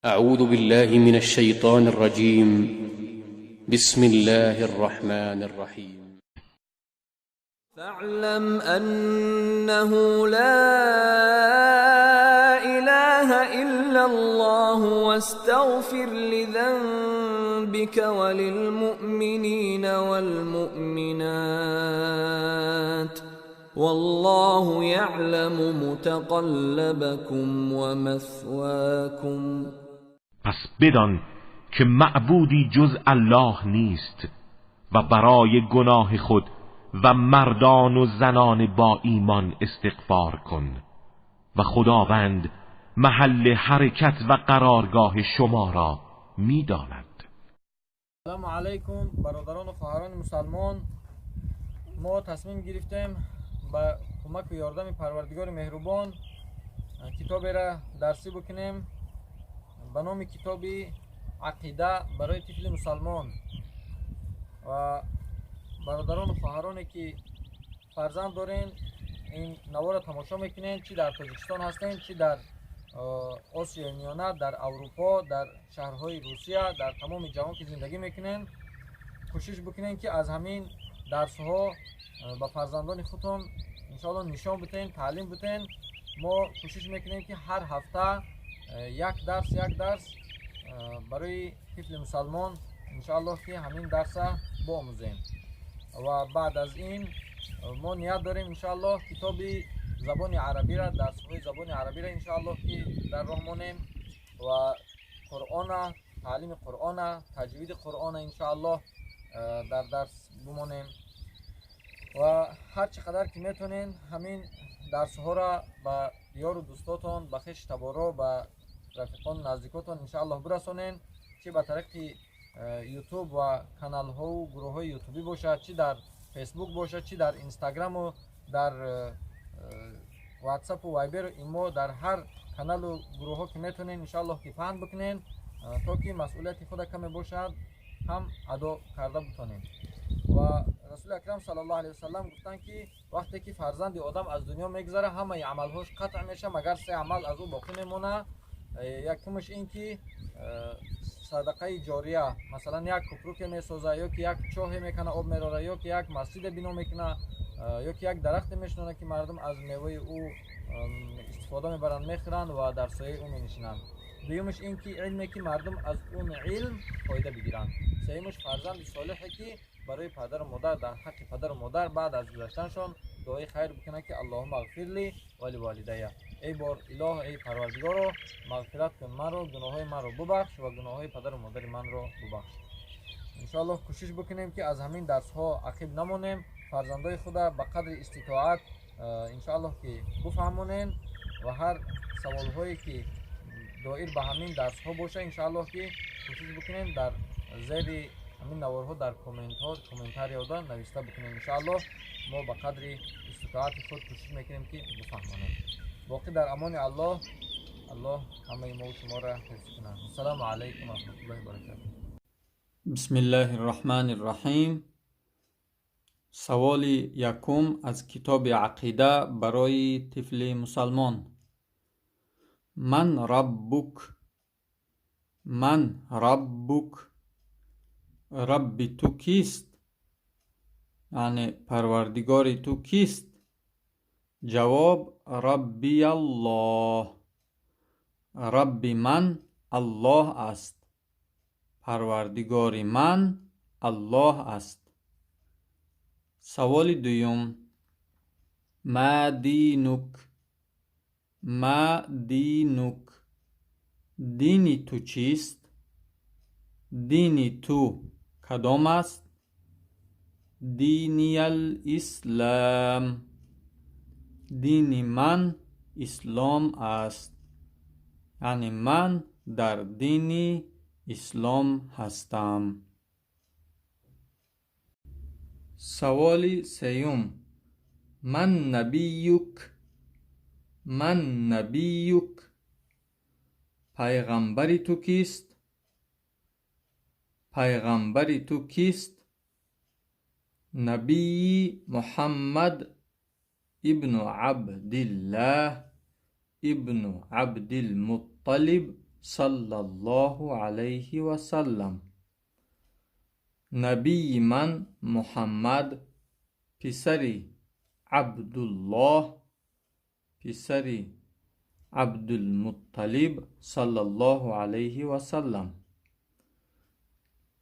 أعوذ بالله من الشيطان الرجيم. بسم الله الرحمن الرحيم. فاعلم أنه لا إله إلا الله واستغفر لذنبك وللمؤمنين والمؤمنات والله يعلم متقلبكم ومثواكم. پس بدان که معبودی جز الله نیست و برای گناه خود و مردان و زنان با ایمان استغفار کن و خداوند محل حرکت و قرارگاه شما را می‌داند. سلام علیکم برادران و خواهران مسلمان. ما تصمیم گرفتیم با کمک و یاردم پروردگار مهربان کتابی را درسی بکنیم به نام کتابی عقیده برای طفل مسلمان. و برادران و خواهرانی که فرزند دارین این نوار را تماشا میکنین، چی در تاجیکستان هستین، چی در آسیای میانه، در اروپا، در شهرهای روسیه، در تمام جهان که زندگی میکنین، کوشش بکنین که از همین درس ها با فرزندان خودتون انشاءالله نشان بتین، تعلیم بتین. ما کوشش میکنیم که هر هفته یک درس برای طفل مسلمان انشاءالله که همین درس بآموزیم. و بعد از این ما نیت داریم انشاءالله کتاب زبان عربی را، درس‌های زبان عربی را انشاءالله که در راه مانیم و قرآن، تعلیم قرآن، تجوید قرآن انشاءالله در درس بمانیم. و هر چقدر که میتونین همین درس ها را با یار و دوستاتون، با خویش تبارا، با رفیقان نزدیکاتون انشاءالله برسونین، چه به طریق یوتیوب و کانال ها و گروه های یوتیوبی باشد، چی در فیسبوک باشد، چی در اینستاگرام و در واتساپ و وایبر و ایمو، در هر کانال و گروه ها که میتونین انشاءالله که پهن بکنین تا که مسئولیت خود کمی باشد هم ادا کرده بتونین. و رسول اکرم صلی الله علیه وسلم گفتن که وقتی که فرزند آدم از دنیا میگذره همه عملهاش قطع میشه مگر 3 عمل از او باقی میمونه. یکمش این که صدقه جاریه، مثلا یک کپرو که میسازه، یا که یک چاه میکنه آب میراره، یا که یک مسجد بنا میکنه، یا که یک درخت میشنونه که مردم از میوه او استفاده میبرن میخورن و در سایه او مینشینن. دویمش این که علمی که مردم از اون علم فایده بگیرن. سومش فرزند صالحی که برای پدر و مادر در حق پدر و مادر بعد از گذشتنشان دعای خیر بکنه که اللهم اغفر لی و لوالدی، ای بار اله، ای پروردگارو مغفرت کن من رو، گناههای من رو ببخش و گناههای پدر و مادر من رو ببخش. انشاءالله کوشش بکنیم که از همین درس ها عقب نمونیم، فرزندای خود به قدر استطاعت انشاءالله که بفهمونین و هر سوال هایی که دایر به همین درس ها باشه انشاءالله که کوشش بکنیم در زیر همین نوارها در کامنتار یادا نوشته بکنیم. انشاءالله ما به قدر استطاعت خود کوشش میکنیم که بفهمونیم. باقی در امان الله همه ما و شما را حفظ کنه. السلام علیکم و رحمت الله و برکاته. بسم الله الرحمن الرحیم. سوال یکم از کتاب عقیده برای طفل مسلمان. من ربک، من ربک، رب تو کیست؟ یعنی پروردگار تو کیست؟ جواب ربی الله، رب من الله است، پروردگار من الله است. سوال دوم. ما دینک، ما دینک، دینی تو چیست؟ دینی تو کدام است؟ دینی الاسلام، دین من اسلام است، یعنی من در دین اسلام هستم. سوال سیوم. من نبیک، من نبیک، پیغمبری تو کیست؟ پیغمبری تو کیست؟ نبی محمد ابن عبدالله ابن عبد المطلب صلی الله علیه و سلم. نبی من محمد پسر عبدالله پسر عبدالمطلب صلی الله علیه و سلم.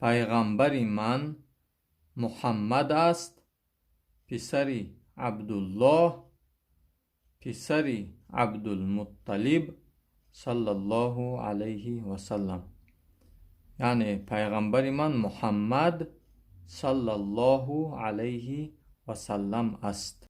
پیغمبر من محمد است پسر عبدالله پسر عبدالمطلب صلی الله علیه و سلم. یعنی پیغمبر من محمد صلی الله علیه و سلم است.